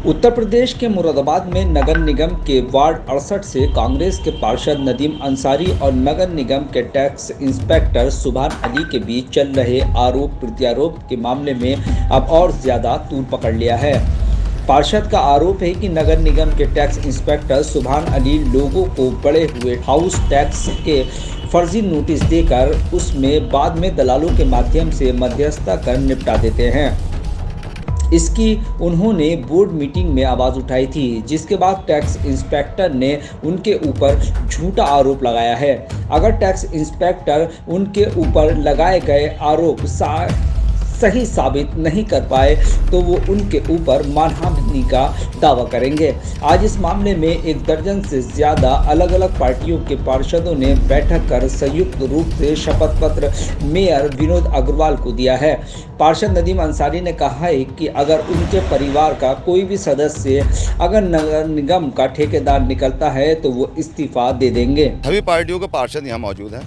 उत्तर प्रदेश के मुरादाबाद में नगर निगम के वार्ड 68 से कांग्रेस के पार्षद नदीम अंसारी और नगर निगम के टैक्स इंस्पेक्टर सुभान अली के बीच चल रहे आरोप प्रत्यारोप के मामले में अब और ज्यादा तूल पकड़ लिया है। पार्षद का आरोप है कि नगर निगम के टैक्स इंस्पेक्टर सुभान अली लोगों को बढ़े हुए हाउस टैक्स के फर्जी नोटिस देकर उसमें बाद में दलालों के माध्यम से मध्यस्थता कर निपटा देते हैं। इसकी उन्होंने बोर्ड मीटिंग में आवाज़ उठाई थी, जिसके बाद टैक्स इंस्पेक्टर ने उनके ऊपर झूठा आरोप लगाया है। अगर टैक्स इंस्पेक्टर उनके ऊपर लगाए गए आरोप सही साबित नहीं कर पाए तो वो उनके ऊपर मानहानि का दावा करेंगे। आज इस मामले में एक दर्जन से ज़्यादा अलग अलग पार्टियों के पार्षदों ने बैठक कर संयुक्त रूप से शपथ पत्र मेयर विनोद अग्रवाल को दिया है। पार्षद नदीम अंसारी ने कहा है कि अगर उनके परिवार का कोई भी सदस्य अगर नगर निगम का ठेकेदार निकलता है तो वो इस्तीफा दे देंगे। सभी पार्टियों के पार्षद यहाँ मौजूद हैं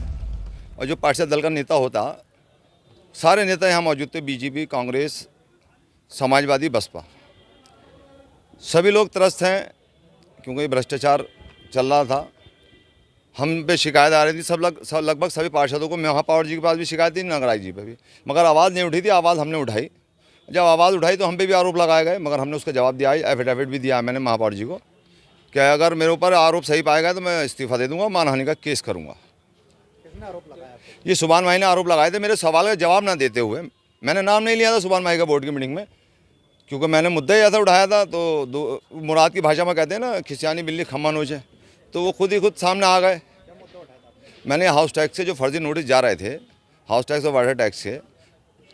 और जो पार्षद दल का नेता होता, सारे नेता यहाँ मौजूद थे। बीजेपी, कांग्रेस, समाजवादी, बसपा, सभी लोग त्रस्त हैं क्योंकि भ्रष्टाचार चल रहा था। हम पे शिकायत आ रही थी, लगभग सभी पार्षदों को। महापौर जी के पास भी शिकायत थी, नगराज जी पे भी, मगर आवाज़ नहीं उठी थी। आवाज़ हमने उठाई। जब आवाज़ उठाई तो हम पे भी आरोप लगाए गए, मगर हमने उसका जवाब दिया। एफिडेविट भी दिया मैंने महापौर जी को कि अगर मेरे ऊपर आरोप सही पाया गया तो मैं इस्तीफा दे दूँगा, मानहानि का केस करूँगा। आरोप लगाया? ये सुभान भाई ने आरोप लगाए थे मेरे सवाल का जवाब ना देते हुए। मैंने नाम नहीं लिया था सुभान भाई का बोर्ड की मीटिंग में, क्योंकि मैंने मुद्दा ही ऐसा उठाया था। तो मुराद की भाषा में कहते हैं ना, खिसियानी बिल्ली खम्मा नोचे, तो वो खुद सामने आ गए। मैंने हाउस टैक्स से जो फर्जी नोटिस जा रहे थे, हाउस टैक्स और वाटर टैक्स के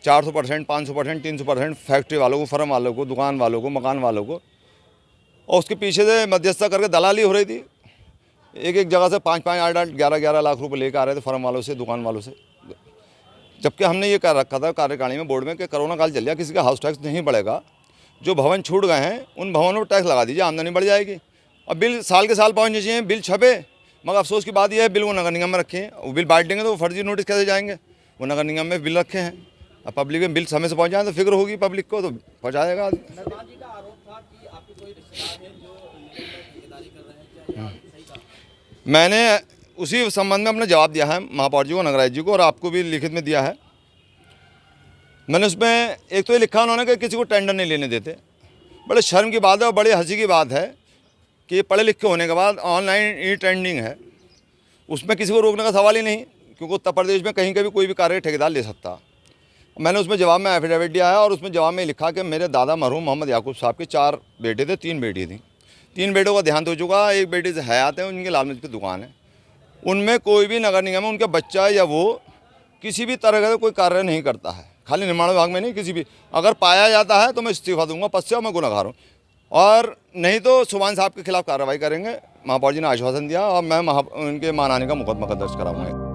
400%, 500%, 300% फैक्ट्री वालों को, फर्म वालों को, दुकान वालों को, मकान वालों को, और उसके पीछे से मध्यस्थता करके दलाली हो रही थी। एक जगह से 5-5, 8-8, 11-11 लाख रुपए लेकर आ रहे थे फर्म वालों से, दुकान वालों से। जबकि हमने ये कर रखा था कार्यकारिणी में, बोर्ड में, कि कोरोना काल चल गया, किसी का हाउस टैक्स नहीं बढ़ेगा। जो भवन छूट गए हैं उन भवनों पर टैक्स लगा दीजिए, आमदनी बढ़ जाएगी। अब बिल साल के साल पहुँचने चाहिए, बिल छपे, मगर अफसोस की बात यह है बिल वो नगर निगम में रखे हैं। वो बिल बांट देंगे तो वो फर्जी नोटिस कैसे जाएंगे? वो नगर निगम में बिल रखे हैं। अब पब्लिक में बिल समय से पहुँच जाए तो फिक्र होगी पब्लिक को, तो पहुँचा जाएगा। मैंने उसी संबंध में अपना जवाब दिया है महापौर जी को, नगराज जी को, और आपको भी लिखित में दिया है। मैंने उसमें एक तो ये लिखा उन्होंने कि किसी को टेंडर नहीं लेने देते। बड़े शर्म की बात है और बड़ी हंसी की बात है कि ये पढ़े लिखे होने के बाद ऑनलाइन ई टेंडरिंग है, उसमें किसी को रोकने का सवाल ही नहीं, क्योंकि उत्तर प्रदेश में कहीं का भी कोई भी कार्य ठेकेदार ले सकता। मैंने उसमें जवाब में एफिडेविट दिया है और उसमें जवाब में लिखा कि मेरे दादा मरहूम मोहम्मद याकूब साहब के 4 बेटे थे, 3 बेटी थी। 3 बेटों का देहांत हो चुका, एक बेटी से हयात है, उनकी लाल मिर्च की दुकान है। उनमें कोई भी नगर निगम में उनका बच्चा या वो किसी भी तरह का कोई कार्य नहीं करता है, खाली निर्माण विभाग में नहीं, किसी भी। अगर पाया जाता है तो मैं इस्तीफा दूंगा, पद से मैं गुनहगार हूँ, और नहीं तो सुभान साहब के खिलाफ कार्रवाई करेंगे। महापौर जी ने आश्वासन दिया और मैं उनके मानहानि का मुकदमा दर्ज कराऊंगा।